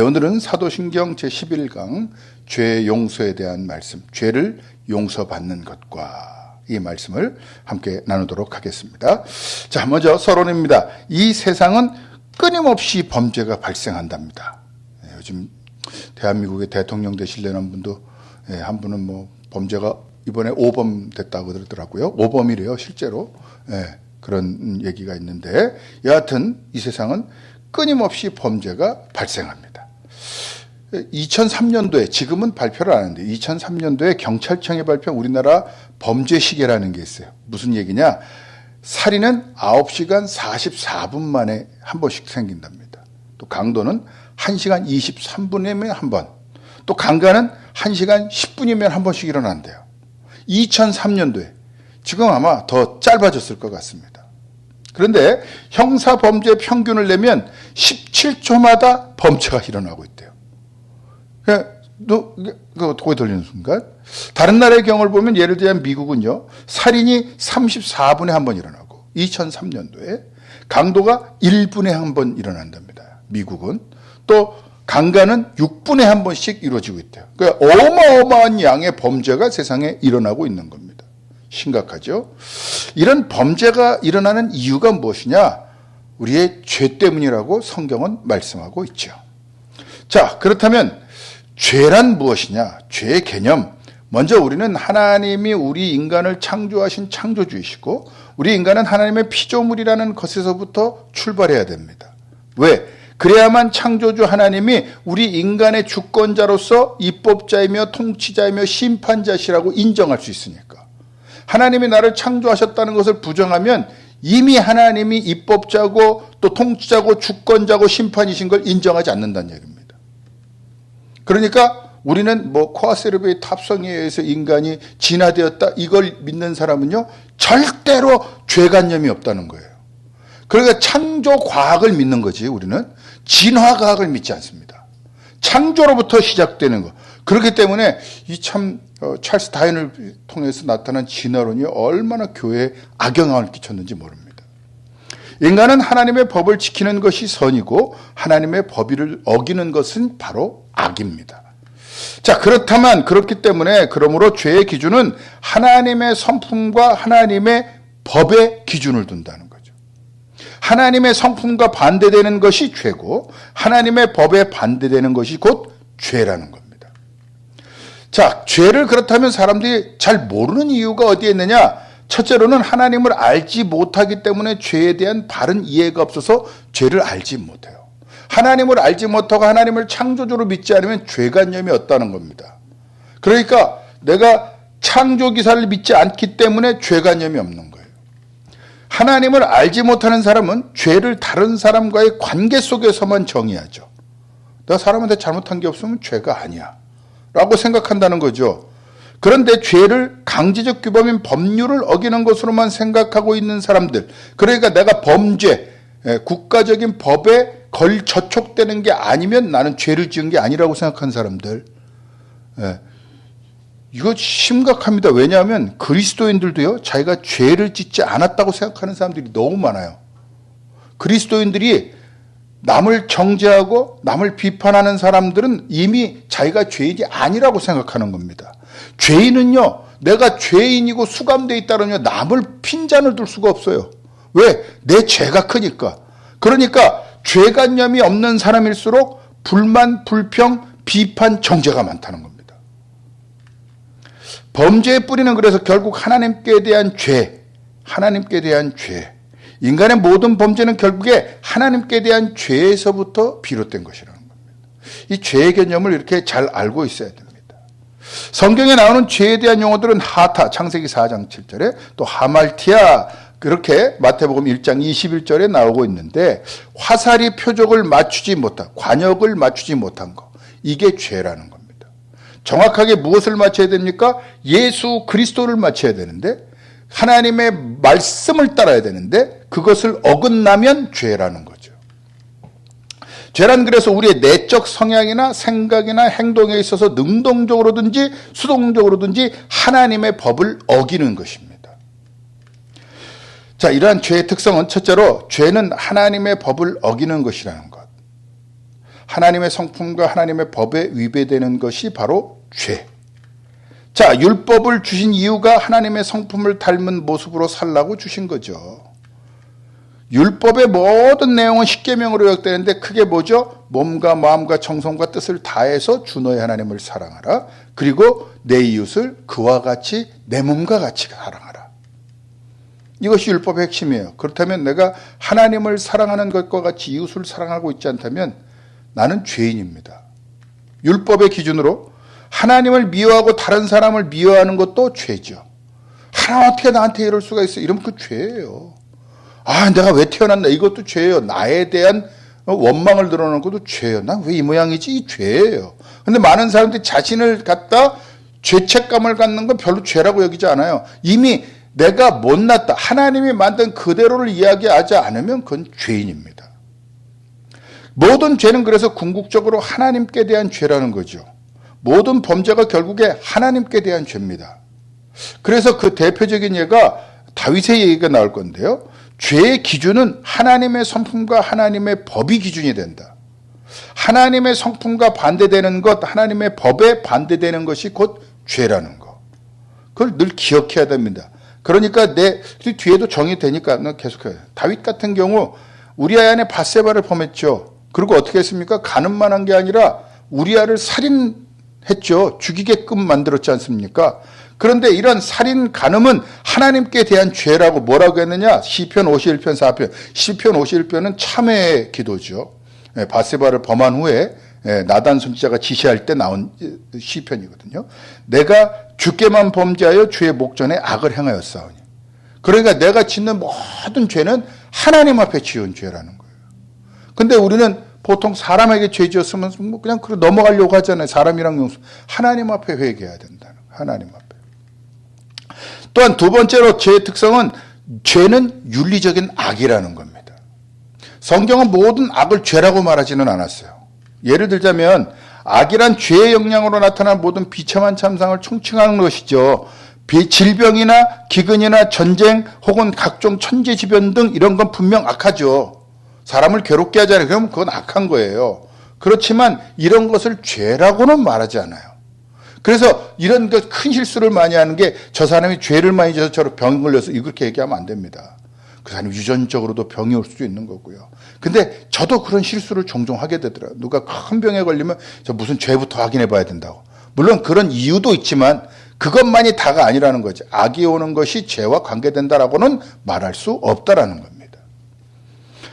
오늘은 사도신경 제11강 죄 용서에 대한 말씀, 죄를 용서받는 것과 이 말씀을 함께 나누도록 하겠습니다. 자, 먼저 서론입니다. 이 세상은 끊임없이 범죄가 발생한답니다. 요즘 대한민국의 대통령 되시려는 분도 한 분은 범죄가 이번에 5범 됐다고 그러더라고요. 5범이래요, 실제로. 그런 얘기가 있는데, 여하튼 이 세상은 끊임없이 범죄가 발생합니다. 2003년도에, 지금은 발표를 안 하는데 2003년도에 경찰청이 발표한 우리나라 범죄 시계라는 게 있어요. 무슨 얘기냐? 살인은 9시간 44분 만에 한 번씩 생긴답니다. 또 강도는 1시간 23분이면 한 번, 또 강간은 1시간 10분이면 한 번씩 일어난대요. 2003년도에. 지금 아마 더 짧아졌을 것 같습니다. 그런데 형사범죄 평균을 내면 17초마다 범죄가 일어나고 있대요. 고개 돌리는 순간, 다른 나라의 경우를 보면, 예를 들면 미국은요, 살인이 34분에 한 번 일어나고 2003년도에 강도가 1분에 한 번 일어난답니다. 미국은. 또 강간은 6분에 한 번씩 이루어지고 있대요. 그러니까 어마어마한 양의 범죄가 세상에 일어나고 있는 겁니다. 심각하죠? 이런 범죄가 일어나는 이유가 무엇이냐? 우리의 죄 때문이라고 성경은 말씀하고 있죠. 자, 그렇다면 죄란 무엇이냐? 죄의 개념. 먼저 우리는 하나님이 우리 인간을 창조하신 창조주이시고, 우리 인간은 하나님의 피조물이라는 것에서부터 출발해야 됩니다. 왜? 그래야만 창조주 하나님이 우리 인간의 주권자로서 입법자이며 통치자이며 심판자시라고 인정할 수 있으니까. 하나님이 나를 창조하셨다는 것을 부정하면 이미 하나님이 입법자고 또 통치자고 주권자고 심판이신 걸 인정하지 않는다는 얘기입니다. 그러니까 우리는 코아세르비의 탑성에 의해서 인간이 진화되었다, 이걸 믿는 사람은요, 절대로 죄관념이 없다는 거예요. 그러니까 창조 과학을 믿는 거지. 우리는 진화 과학을 믿지 않습니다. 창조로부터 시작되는 거. 그렇기 때문에 이 찰스 다윈을 통해서 나타난 진화론이 얼마나 교회에 악영향을 끼쳤는지 모릅니다. 인간은 하나님의 법을 지키는 것이 선이고 하나님의 법을 어기는 것은 바로 악입니다. 자, 그렇기 때문에 그러므로 죄의 기준은 하나님의 성품과 하나님의 법의 기준을 둔다는 거죠. 하나님의 성품과 반대되는 것이 죄고 하나님의 법에 반대되는 것이 곧 죄라는 겁니다. 자, 죄를 그렇다면 사람들이 잘 모르는 이유가 어디에 있느냐? 첫째로는 하나님을 알지 못하기 때문에 죄에 대한 바른 이해가 없어서 죄를 알지 못해요. 하나님을 알지 못하고 하나님을 창조주로 믿지 않으면 죄관념이 없다는 겁니다. 그러니까 내가 창조기사를 믿지 않기 때문에 죄관념이 없는 거예요. 하나님을 알지 못하는 사람은 죄를 다른 사람과의 관계 속에서만 정의하죠. 내가 사람한테 잘못한 게 없으면 죄가 아니야 라고 생각한다는 거죠. 그런데 죄를 강제적 규범인 법률을 어기는 것으로만 생각하고 있는 사람들, 그러니까 내가 범죄, 국가적인 법에 저촉되는 게 아니면 나는 죄를 지은 게 아니라고 생각하는 사람들, 이거 심각합니다. 왜냐하면 그리스도인들도요, 자기가 죄를 짓지 않았다고 생각하는 사람들이 너무 많아요. 그리스도인들이 남을 정죄하고 남을 비판하는 사람들은 이미 자기가 죄인이 아니라고 생각하는 겁니다. 죄인은요, 내가 죄인이고 수감되어 있다면 남을 핀잔을 둘 수가 없어요. 왜? 내 죄가 크니까. 그러니까 죄관념이 없는 사람일수록 불만, 불평, 비판, 정죄가 많다는 겁니다. 범죄의 뿌리는 그래서 결국 하나님께 대한 죄, 인간의 모든 범죄는 결국에 하나님께 대한 죄에서부터 비롯된 것이라는 겁니다. 이 죄의 개념을 이렇게 잘 알고 있어야 됩니다. 성경에 나오는 죄에 대한 용어들은 하타, 창세기 4장 7절에, 또 하말티아, 그렇게 마태복음 1장 21절에 나오고 있는데, 화살이 표적을 맞추지 못한, 관역을 맞추지 못한 거, 이게 죄라는 겁니다. 정확하게 무엇을 맞춰야 됩니까? 예수 그리스도를 맞춰야 되는데, 하나님의 말씀을 따라야 되는데 그것을 어긋나면 죄라는 거죠. 죄란 그래서 우리의 내적 성향이나 생각이나 행동에 있어서 능동적으로든지 수동적으로든지 하나님의 법을 어기는 것입니다. 자, 이러한 죄의 특성은 첫째로 죄는 하나님의 법을 어기는 것이라는 것. 하나님의 성품과 하나님의 법에 위배되는 것이 바로 죄. 자, 율법을 주신 이유가 하나님의 성품을 닮은 모습으로 살라고 주신 거죠. 율법의 모든 내용은 십계명으로 요약되는데 크게 뭐죠? 몸과 마음과 정성과 뜻을 다해서 주 너의 하나님을 사랑하라. 그리고 내 이웃을 그와 같이 내 몸과 같이 사랑하라. 이것이 율법의 핵심이에요. 그렇다면 내가 하나님을 사랑하는 것과 같이 이웃을 사랑하고 있지 않다면 나는 죄인입니다. 율법의 기준으로 하나님을 미워하고 다른 사람을 미워하는 것도 죄죠. 하나님 어떻게 나한테 이럴 수가 있어? 이러면 그 죄예요. 아, 내가 왜 태어났나? 이것도 죄예요. 나에 대한 원망을 드러내는 것도 죄예요. 난 왜 이 모양이지? 이 죄예요. 근데 많은 사람들이 자신을 갖다 죄책감을 갖는 건 별로 죄라고 여기지 않아요. 이미 내가 못났다. 하나님이 만든 그대로를 이야기하지 않으면 그건 죄인입니다. 모든 죄는 그래서 궁극적으로 하나님께 대한 죄라는 거죠. 모든 범죄가 결국에 하나님께 대한 죄입니다. 그래서 그 대표적인 예가 다윗의 얘기가 나올 건데요. 죄의 기준은 하나님의 성품과 하나님의 법이 기준이 된다. 하나님의 성품과 반대되는 것, 하나님의 법에 반대되는 것이 곧 죄라는 거. 그걸 늘 기억해야 됩니다. 그러니까 내 뒤에도 정의되니까 계속해야 돼요. 다윗 같은 경우 우리아 안에 밧세바를 범했죠. 그리고 어떻게 했습니까? 가늠만 한 게 아니라 우리아를 살인했죠. 죽이게끔 만들었지 않습니까? 그런데 이런 살인 간음은 하나님께 대한 죄라고 뭐라고 했느냐? 시편 51편 4편. 시편 51편은 참회의 기도죠. 밧세바를 범한 후에 나단 선지자가 지시할 때 나온 시편이거든요. 내가 주께만 범죄하여 주의 목전에 악을 행하였사오니. 그러니까 내가 짓는 모든 죄는 하나님 앞에 지은 죄라는 거예요. 근데 우리는 보통 사람에게 죄 지었으면 그냥 넘어가려고 하잖아요. 사람이랑 용서. 하나님 앞에 회개해야 된다는 거예요. 하나님 앞에. 또한 두 번째로 죄의 특성은 죄는 윤리적인 악이라는 겁니다. 성경은 모든 악을 죄라고 말하지는 않았어요. 예를 들자면 악이란 죄의 영향으로 나타난 모든 비참한 참상을 총칭하는 것이죠. 질병이나 기근이나 전쟁 혹은 각종 천재지변 등 이런 건 분명 악하죠. 사람을 괴롭게 하잖아요. 그러면 그건 악한 거예요. 그렇지만 이런 것을 죄라고는 말하지 않아요. 그래서 이런 큰 실수를 많이 하는 게 저 사람이 죄를 많이 져서 저런 병 걸려서 이렇게 얘기하면 안 됩니다. 그 사람이 유전적으로도 병이 올 수도 있는 거고요. 근데 저도 그런 실수를 종종 하게 되더라고요. 누가 큰 병에 걸리면 저 무슨 죄부터 확인해 봐야 된다고. 물론 그런 이유도 있지만 그것만이 다가 아니라는 거죠. 악이 오는 것이 죄와 관계된다라고는 말할 수 없다라는 겁니다.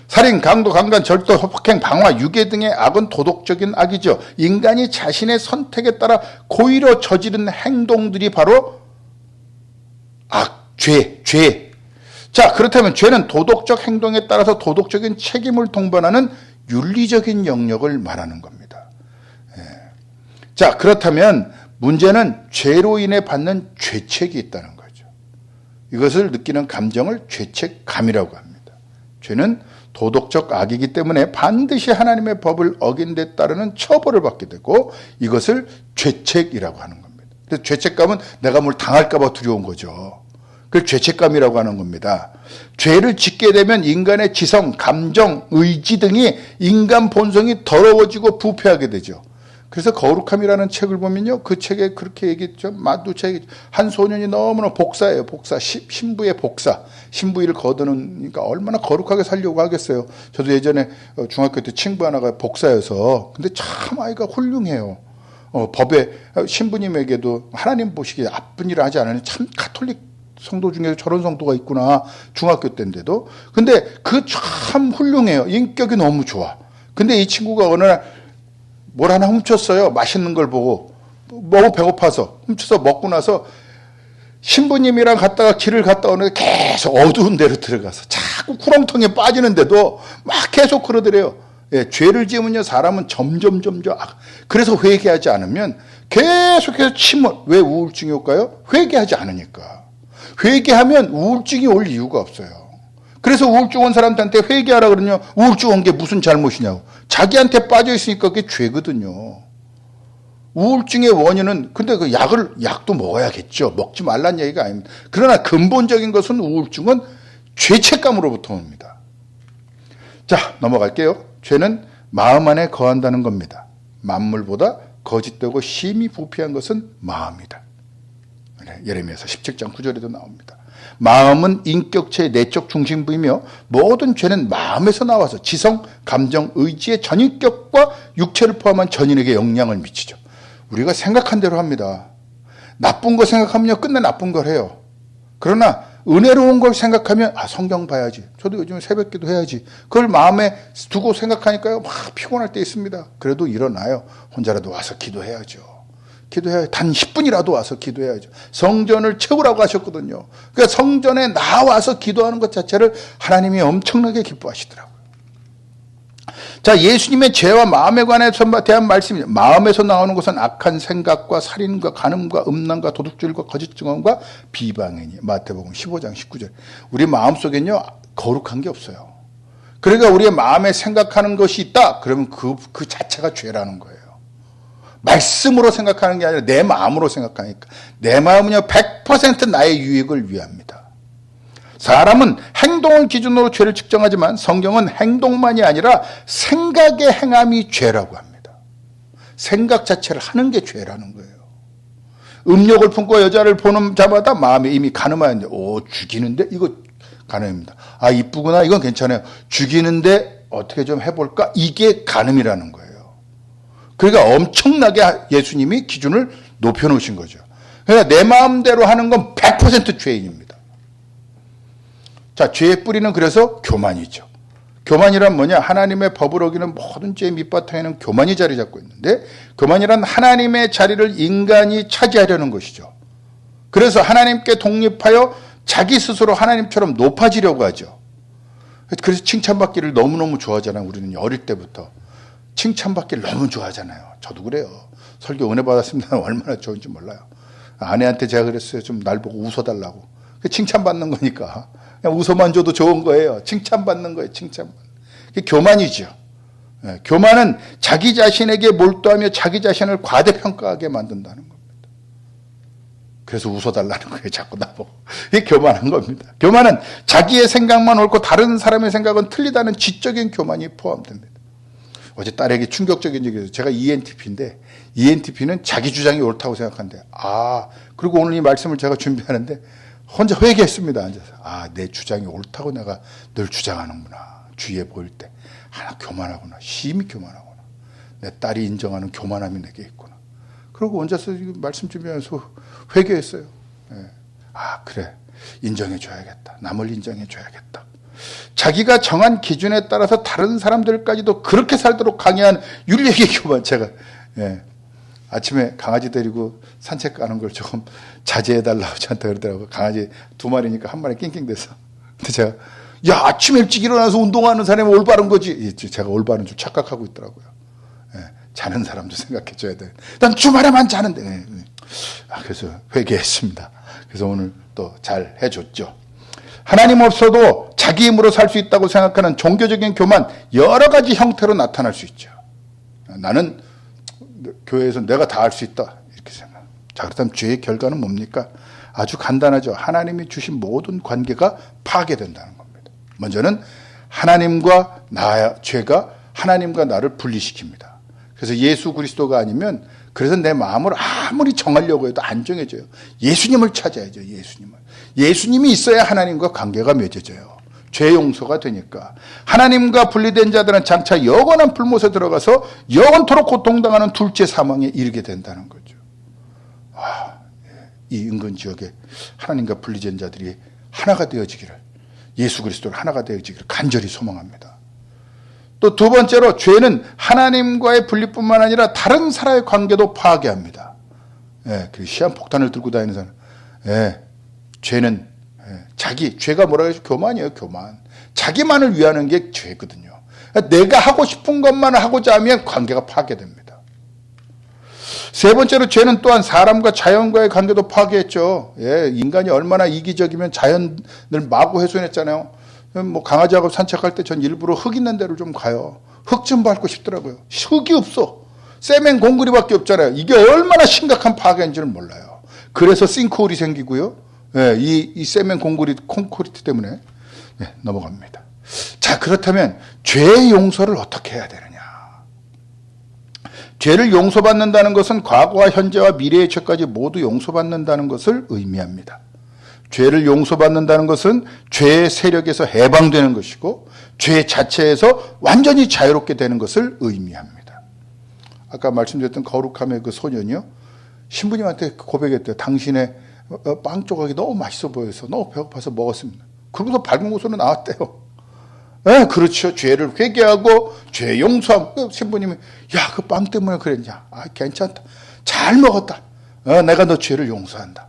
살인, 강도, 강간, 절도, 협박행, 방화, 유괴 등의 악은 도덕적인 악이죠. 인간이 자신의 선택에 따라 고의로 저지른 행동들이 바로 악, 죄. 자, 그렇다면 죄는 도덕적 행동에 따라서 도덕적인 책임을 동반하는 윤리적인 영역을 말하는 겁니다. 자, 그렇다면 문제는 죄로 인해 받는 죄책이 있다는 거죠. 이것을 느끼는 감정을 죄책감이라고 합니다. 죄는 도덕적 악이기 때문에 반드시 하나님의 법을 어긴 데 따르는 처벌을 받게 되고 이것을 죄책이라고 하는 겁니다. 그래서 죄책감은 내가 뭘 당할까 봐 두려운 거죠. 그걸 죄책감이라고 하는 겁니다. 죄를 짓게 되면 인간의 지성, 감정, 의지 등이 인간 본성이 더러워지고 부패하게 되죠. 그래서 거룩함이라는 책을 보면요. 그 책에 그렇게 얘기했죠. 마두책이 한 소년이 너무나 복사예요. 복사. 신부의 복사. 신부일을 거두니까 얼마나 거룩하게 살려고 하겠어요. 저도 예전에 중학교 때 친구 하나가 복사여서. 근데 참 아이가 훌륭해요. 법에 신부님에게도 하나님 보시기에 나쁜 일을 하지 않으니 참 가톨릭 성도 중에서 저런 성도가 있구나. 중학교 때인데도. 근데 그 참 훌륭해요. 인격이 너무 좋아. 근데 이 친구가 어느 날 뭘 하나 훔쳤어요. 맛있는 걸 보고. 너무 배고파서. 훔쳐서 먹고 나서 신부님이랑 갔다가 길을 갔다 오는데 계속 어두운 데로 들어가서 자꾸 구렁텅이에 빠지는데도 막 계속 그러더래요. 예, 죄를 지으면요. 사람은 점점. 그래서 회개하지 않으면 계속해서 왜 우울증이 올까요? 회개하지 않으니까. 회개하면 우울증이 올 이유가 없어요. 그래서 우울증 온 사람한테 회개하라 그러냐. 우울증 온 게 무슨 잘못이냐고. 자기한테 빠져 있으니까 그게 죄거든요. 우울증의 원인은 근데 그 약도 먹어야겠죠. 먹지 말란 얘기가 아닙니다. 그러나 근본적인 것은 우울증은 죄책감으로부터 옵니다. 자, 넘어갈게요. 죄는 마음 안에 거한다는 겁니다. 만물보다 거짓되고 심히 부패한 것은 마음이다. 예레미야서 17장 9절에도 나옵니다. 마음은 인격체의 내적 중심부이며 모든 죄는 마음에서 나와서 지성, 감정, 의지의 전인격과 육체를 포함한 전인에게 영향을 미치죠. 우리가 생각한 대로 합니다. 나쁜 거 생각하면 끝내 나쁜 걸 해요. 그러나 은혜로운 걸 생각하면 성경 봐야지. 저도 요즘 새벽기도 해야지. 그걸 마음에 두고 생각하니까요. 막 피곤할 때 있습니다. 그래도 일어나요. 혼자라도 와서 기도해야죠. 기도해야 단 10분이라도 와서 기도해야죠. 성전을 채우라고 하셨거든요. 그러니까 성전에 나와서 기도하는 것 자체를 하나님이 엄청나게 기뻐하시더라고요. 자, 예수님의 죄와 마음에 관해서 대한 말씀입니다. 마음에서 나오는 것은 악한 생각과 살인과 간음과 음란과 도둑질과 거짓 증언과 비방이니. 마태복음 15장 19절. 우리 마음속엔요 거룩한 게 없어요. 그러니까 우리의 마음에 생각하는 것이 있다. 그러면 그 자체가 죄라는 거예요. 말씀으로 생각하는 게 아니라 내 마음으로 생각하니까. 내 마음은요 100% 나의 유익을 위합니다. 사람은 행동을 기준으로 죄를 측정하지만 성경은 행동만이 아니라 생각의 행함이 죄라고 합니다. 생각 자체를 하는 게 죄라는 거예요. 음욕을 품고 여자를 보는 자마다 마음에 이미 가늠하였는데 죽이는데 이거 간음입니다. 이쁘구나 이건 괜찮아요. 죽이는데 어떻게 좀 해볼까? 이게 간음이라는 거예요. 그러니까 엄청나게 예수님이 기준을 높여놓으신 거죠. 그러니까 내 마음대로 하는 건 100% 죄인입니다. 자, 죄의 뿌리는 그래서 교만이죠. 교만이란 뭐냐? 하나님의 법을 어기는 모든 죄의 밑바탕에는 교만이 자리 잡고 있는데, 교만이란 하나님의 자리를 인간이 차지하려는 것이죠. 그래서 하나님께 독립하여 자기 스스로 하나님처럼 높아지려고 하죠. 그래서 칭찬받기를 너무너무 좋아하잖아요. 우리는 어릴 때부터 칭찬받기를 너무 좋아하잖아요. 저도 그래요. 설교 은혜 받았습니다. 얼마나 좋은지 몰라요. 아내한테 제가 그랬어요. 좀 날 보고 웃어달라고. 칭찬받는 거니까. 그냥 웃어만 줘도 좋은 거예요. 칭찬받는 거예요. 칭찬받는. 그게 교만이죠. 교만은 자기 자신에게 몰두하며 자기 자신을 과대평가하게 만든다는 겁니다. 그래서 웃어달라는 거예요. 자꾸 나보고. 이게 교만한 겁니다. 교만은 자기의 생각만 옳고 다른 사람의 생각은 틀리다는 지적인 교만이 포함됩니다. 어제 딸에게 충격적인 얘기를 해서 제가 ENTP인데 ENTP는 자기 주장이 옳다고 생각한대요. 그리고 오늘 이 말씀을 제가 준비하는데 혼자 회개했습니다. 앉아서. 내 주장이 옳다고 내가 늘 주장하는구나. 주위에 보일 때. 나 교만하구나. 심히 교만하구나. 내 딸이 인정하는 교만함이 내게 있구나. 그리고 혼자서 말씀 준비하면서 회개했어요. 그래. 인정해줘야겠다. 남을 인정해줘야겠다. 자기가 정한 기준에 따라서 다른 사람들까지도 그렇게 살도록 강요한 윤리의 교만. 제가 아침에 강아지 데리고 산책 가는 걸 조금 자제해달라고 저한테 그러더라고요. 강아지 2마리니까 1마리 낑낑대서. 근데 제가 아침 일찍 일어나서 운동하는 사람이 올바른 거지. 제가 올바른 줄 착각하고 있더라고요. 자는 사람도 생각해줘야 돼. 난 주말에만 자는데. 그래서 회개했습니다. 그래서 오늘 또 잘 해줬죠. 하나님 없어도 자기 힘으로 살 수 있다고 생각하는 종교적인 교만 여러 가지 형태로 나타날 수 있죠. 나는 교회에서 내가 다 할 수 있다 이렇게 생각. 자, 그렇다면 죄의 결과는 뭡니까? 아주 간단하죠. 하나님이 주신 모든 관계가 파괴된다는 겁니다. 먼저는 하나님과 죄가 하나님과 나를 분리시킵니다. 그래서 예수 그리스도가 아니면 그래서 내 마음을 아무리 정하려고 해도 안 정해져요. 예수님을 찾아야죠. 예수님이 있어야 하나님과 관계가 맺어져요. 죄 용서가 되니까. 하나님과 분리된 자들은 장차 영원한 불못에 들어가서 영원토록 고통당하는 둘째 사망에 이르게 된다는 거죠. 이 인근 지역에 하나님과 분리된 자들이 하나가 되어지기를, 예수 그리스도를 하나가 되어지기를 간절히 소망합니다. 또 두 번째로 죄는 하나님과의 분리뿐만 아니라 다른 사람의 관계도 파괴합니다. 그 시한폭탄을 들고 다니는 사람. 죄는 죄가 뭐라고 해서 교만이에요. 교만. 자기만을 위하는 게 죄거든요. 내가 하고 싶은 것만 하고자 하면 관계가 파괴됩니다. 세 번째로 죄는 또한 사람과 자연과의 관계도 파괴했죠. 인간이 얼마나 이기적이면 자연을 마구 훼손했잖아요. 강아지하고 산책할 때 전 일부러 흙 있는 데를 좀 가요. 흙 좀 밟고 싶더라고요. 흙이 없어. 세멘 공구리밖에 없잖아요. 이게 얼마나 심각한 파괴인지를 몰라요. 그래서 싱크홀이 생기고요. 이 세멘 공구리 콘크리트 때문에 넘어갑니다. 자, 그렇다면 죄의 용서를 어떻게 해야 되느냐? 죄를 용서받는다는 것은 과거와 현재와 미래의 죄까지 모두 용서받는다는 것을 의미합니다. 죄를 용서받는다는 것은 죄의 세력에서 해방되는 것이고 죄 자체에서 완전히 자유롭게 되는 것을 의미합니다. 아까 말씀드렸던 거룩함의 그 소년이요, 신부님한테 고백했대요. 당신의 빵 조각이 너무 맛있어 보여서 너무 배고파서 먹었습니다. 그러고서 밝은 곳으로 나왔대요. 네, 그렇죠. 죄를 회개하고 죄 용서하고. 신부님이 야, 그 빵 때문에 그랬냐? 아, 괜찮다. 잘 먹었다. 내가 너 죄를 용서한다.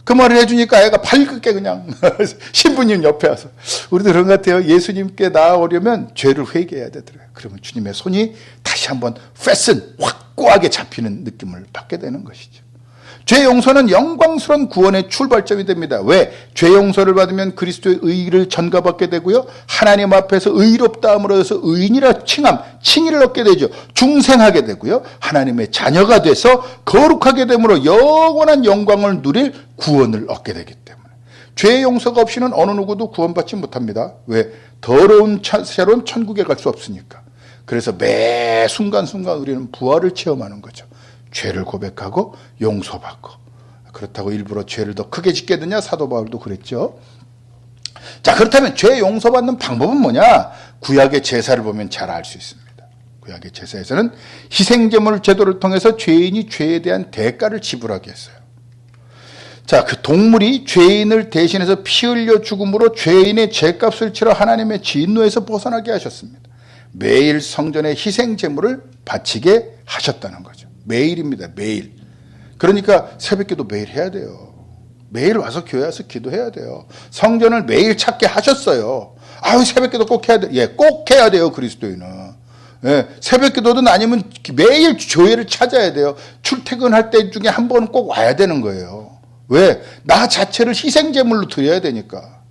그 말을 해주니까 애가 발긋게 그냥 신부님 옆에 와서, 우리도 그런 것 같아요. 예수님께 나아오려면 죄를 회개해야 되더라고요. 그러면 주님의 손이 다시 한번 패슨 확고하게 잡히는 느낌을 받게 되는 것이죠. 죄 용서는 영광스러운 구원의 출발점이 됩니다. 왜? 죄 용서를 받으면 그리스도의 의를 전가받게 되고요, 하나님 앞에서 의롭다함으로 해서 의인이라 칭의를 얻게 되죠. 중생하게 되고요, 하나님의 자녀가 돼서 거룩하게 됨으로 영원한 영광을 누릴 구원을 얻게 되기 때문에 죄 용서가 없이는 어느 누구도 구원받지 못합니다. 왜? 더러운 새로운 천국에 갈 수 없으니까. 그래서 매 순간순간 우리는 부활을 체험하는 거죠. 죄를 고백하고 용서받고. 그렇다고 일부러 죄를 더 크게 짓게 되냐? 사도 바울도 그랬죠. 자, 그렇다면 죄 용서받는 방법은 뭐냐? 구약의 제사를 보면 잘 알 수 있습니다. 구약의 제사에서는 희생제물 제도를 통해서 죄인이 죄에 대한 대가를 지불하게 했어요. 자, 그 동물이 죄인을 대신해서 피 흘려 죽음으로 죄인의 죄값을 치러 하나님의 진노에서 벗어나게 하셨습니다. 매일 성전에 희생제물을 바치게 하셨다는 거죠. 매일입니다. 매일. 그러니까 새벽기도 매일 해야 돼요. 매일 와서 교회 와서 기도해야 돼요. 성전을 매일 찾게 하셨어요. 아유, 새벽기도 꼭 해야 돼. 예, 꼭 해야 돼요. 그리스도인은. 예, 새벽기도든 아니면 매일 교회를 찾아야 돼요. 출퇴근할 때 중에 한 번은 꼭 와야 되는 거예요. 왜? 나 자체를 희생제물로 드려야 되니까.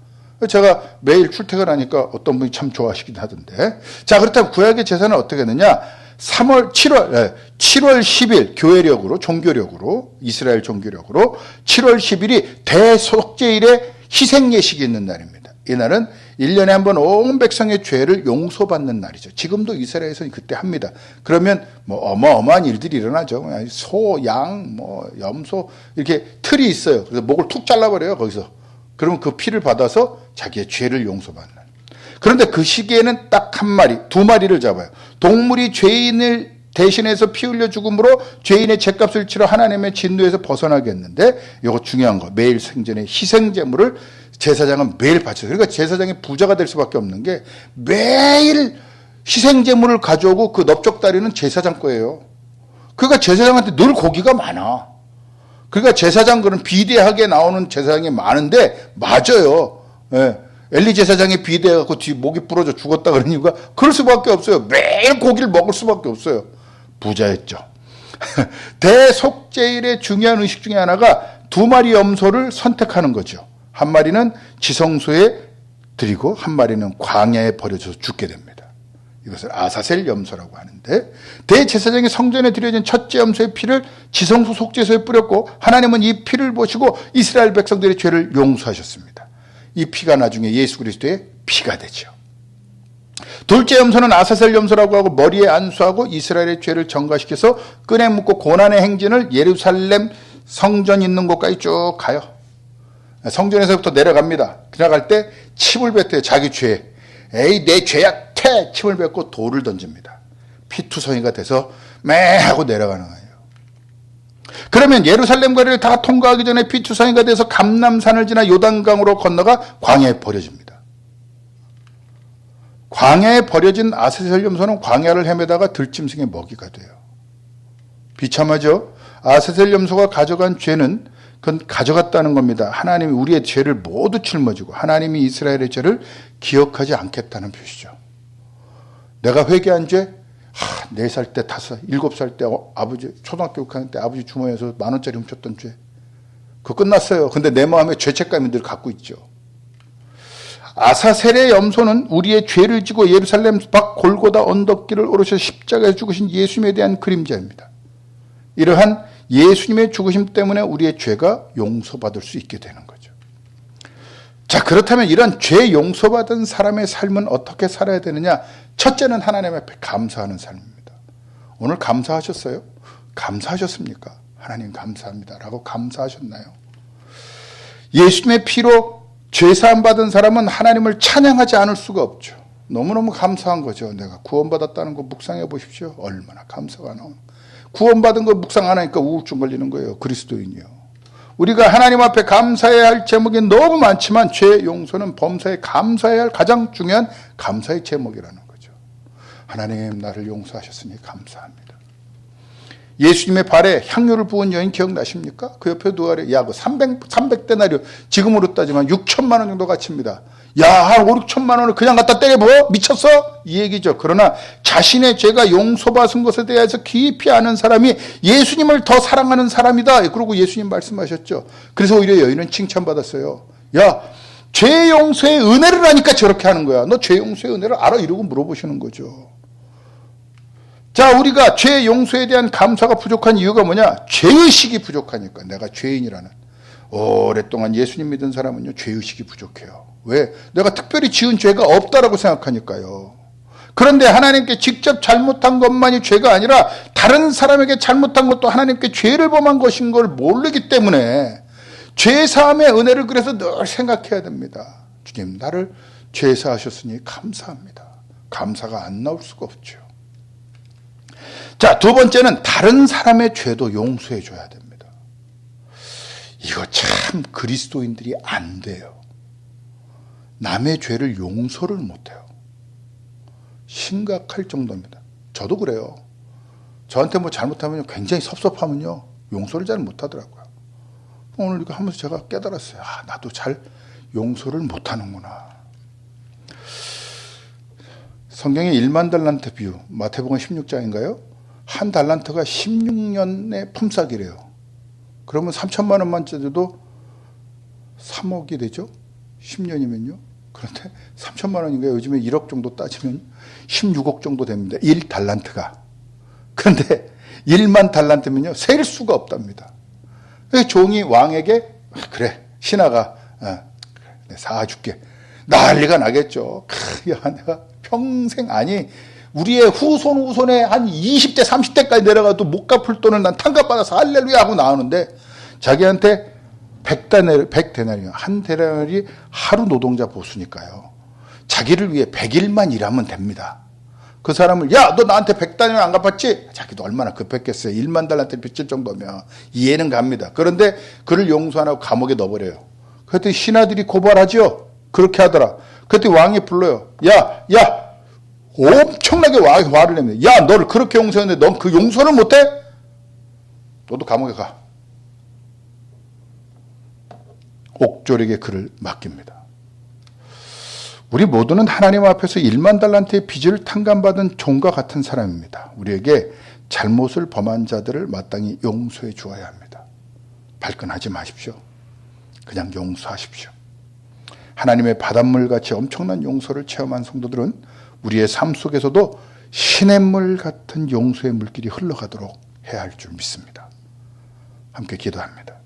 제가 매일 출퇴근하니까 어떤 분이 참 좋아하시긴 하던데. 자, 그렇다면 구약의 제사는 어떻게 되느냐? 7월 10일 교회력으로, 종교력으로, 이스라엘 종교력으로 7월 10일이 대속죄일의 희생예식이 있는 날입니다. 이 날은 1년에 한 번 온 백성의 죄를 용서받는 날이죠. 지금도 이스라엘에서는 그때 합니다. 그러면 뭐 어마어마한 일들이 일어나죠. 소, 양, 염소 이렇게 틀이 있어요. 그래서 목을 툭 잘라버려요, 거기서. 그러면 그 피를 받아서 자기의 죄를 용서받는. 그런데 그 시기에는 딱 한 마리, 두 마리를 잡아요. 동물이 죄인을 대신해서 피 흘려 죽음으로 죄인의 죄값을 치러 하나님의 진노에서 벗어나게 했는데, 이거 중요한 거, 매일 생전에 희생제물을 제사장은 매일 바쳐요. 그러니까 제사장이 부자가 될 수밖에 없는 게 매일 희생제물을 가져오고 그 넓적다리는 제사장 거예요. 그러니까 제사장한테 늘 고기가 많아. 그러니까 제사장 그런 비대하게 나오는 제사장이 많은데 맞아요. 예. 엘리 제사장이 비대해갖고 뒤 목이 부러져 죽었다 그런 이유가 그럴 수밖에 없어요. 매일 고기를 먹을 수밖에 없어요. 부자였죠. 대속죄일의 중요한 의식 중에 하나가 두 마리 염소를 선택하는 거죠. 한 마리는 지성소에 드리고 한 마리는 광야에 버려져서 죽게 됩니다. 이것을 아사셀 염소라고 하는데, 대제사장이 성전에 드려진 첫째 염소의 피를 지성소 속죄소에 뿌렸고 하나님은 이 피를 보시고 이스라엘 백성들의 죄를 용서하셨습니다. 이 피가 나중에 예수 그리스도의 피가 되죠. 둘째 염소는 아사셀 염소라고 하고 머리에 안수하고 이스라엘의 죄를 전가시켜서 끈에 묶고 고난의 행진을 예루살렘 성전 있는 곳까지 쭉 가요. 성전에서부터 내려갑니다. 지나갈 때 침을 뱉대요. 자기 죄. 에이, 내 죄야, 퇴! 침을 뱉고 돌을 던집니다. 피투성이가 돼서 매 하고 내려가는 거예요. 그러면 예루살렘 거리를 다 통과하기 전에 피투성이가 돼서 감람산을 지나 요단강으로 건너가 광야에 버려집니다. 광야에 버려진 아사셀 염소는 광야를 헤매다가 들짐승의 먹이가 돼요. 비참하죠? 아사셀 염소가 가져간 죄는 그건 가져갔다는 겁니다. 하나님이 우리의 죄를 모두 짊어지고 하나님이 이스라엘의 죄를 기억하지 않겠다는 표시죠. 내가 회개한 죄, 4살 때, 7살 때 아버지 초등학교 6학년 때 아버지 주머니에서 10,000원짜리 훔쳤던 죄, 그거 끝났어요. 근데 내 마음에 죄책감이 늘 갖고 있죠. 아사셀의 염소는 우리의 죄를 지고 예루살렘 밖 골고다 언덕길을 오르셔 십자가에 죽으신 예수님에 대한 그림자입니다. 이러한 예수님의 죽으심 때문에 우리의 죄가 용서받을 수 있게 되는 거죠. 자, 그렇다면 이런 죄 용서받은 사람의 삶은 어떻게 살아야 되느냐? 첫째는 하나님 앞에 감사하는 삶입니다. 오늘 감사하셨어요? 감사하셨습니까? 하나님 감사합니다 라고 감사하셨나요? 예수님의 피로 죄사함 받은 사람은 하나님을 찬양하지 않을 수가 없죠. 너무너무 감사한 거죠. 내가 구원받았다는 거 묵상해 보십시오. 얼마나 감사가 나오는. 구원받은 거 묵상 안 하니까 우울증 걸리는 거예요. 그리스도인이요. 우리가 하나님 앞에 감사해야 할 제목이 너무 많지만 죄 용서는 범사에 감사해야 할 가장 중요한 감사의 제목이라는 거죠. 하나님 나를 용서하셨으니 감사합니다. 예수님의 발에 향유를 부은 여인 기억나십니까? 그 옆에 누가 야, 그 300데나리온 지금으로 따지면 6천만 원 정도 가치입니다. 야, 한 5, 6천만 원을 그냥 갖다 때려부어? 미쳤어? 이 얘기죠. 그러나 자신의 죄가 용서받은 것에 대해서 깊이 아는 사람이 예수님을 더 사랑하는 사람이다. 그러고 예수님 말씀하셨죠. 그래서 오히려 여인은 칭찬받았어요. 야, 죄 용서의 은혜를 하니까 저렇게 하는 거야. 너 죄 용서의 은혜를 알아? 이러고 물어보시는 거죠. 자, 우리가 죄 용서에 대한 감사가 부족한 이유가 뭐냐? 죄의식이 부족하니까. 내가 죄인이라는. 오랫동안 예수님 믿은 사람은요, 죄의식이 부족해요. 왜? 내가 특별히 지은 죄가 없다라고 생각하니까요. 그런데 하나님께 직접 잘못한 것만이 죄가 아니라 다른 사람에게 잘못한 것도 하나님께 죄를 범한 것인 걸 모르기 때문에 죄사함의 은혜를 그래서 늘 생각해야 됩니다. 주님, 나를 죄사하셨으니 감사합니다. 감사가 안 나올 수가 없죠. 자, 두 번째는 다른 사람의 죄도 용서해 줘야 됩니다. 이거 참 그리스도인들이 안 돼요. 남의 죄를 용서를 못해요. 심각할 정도입니다. 저도 그래요. 저한테 뭐 잘못하면 굉장히 섭섭하면요, 용서를 잘 못하더라고요. 오늘 이거 하면서 제가 깨달았어요. 아, 나도 잘 용서를 못하는구나. 성경의 1만 달란트 비유, 마태복음 16장인가요? 한 달란트가 16년의 품삯이래요. 그러면 3천만 원만 짜도 3억이 되죠? 10년이면요. 그런데 3천만 원인가요? 요즘에 1억 정도 따지면 16억 정도 됩니다. 1달란트가. 그런데 1만 달란트면요, 셀 수가 없답니다. 종이 왕에게 그래, 신하가 그래, 사줄게. 난리가 나겠죠. 야, 내가 평생, 아니 우리의 후손에 한 20대 30대까지 내려가도 못 갚을 돈을 난 탕감받아서 할렐루야 하고 나오는데, 자기한테 100데나리온, 한 데나리온이 하루 노동자 보수니까요. 자기를 위해 100일만 일하면 됩니다. 그 사람을, 야, 너 나한테 100데나리온 안 갚았지? 자기도 얼마나 급했겠어요. 1만 달란트 빚질 정도면 이해는 갑니다. 그런데 그를 용서 안 하고 감옥에 넣어버려요. 그랬더니 신하들이 고발하죠. 그렇게 하더라. 그랬더니 왕이 불러요. 야, 엄청나게 화를 냅니다. 야, 너를 그렇게 용서했는데 넌 그 용서를 못해? 너도 감옥에 가. 옥졸에게 그를 맡깁니다. 우리 모두는 하나님 앞에서 1만 달란트의 빚을 탕감받은 종과 같은 사람입니다. 우리에게 잘못을 범한 자들을 마땅히 용서해 주어야 합니다. 발끈하지 마십시오. 그냥 용서하십시오. 하나님의 바닷물같이 엄청난 용서를 체험한 성도들은 우리의 삶 속에서도 시냇물 같은 용서의 물길이 흘러가도록 해야 할 줄 믿습니다. 함께 기도합니다.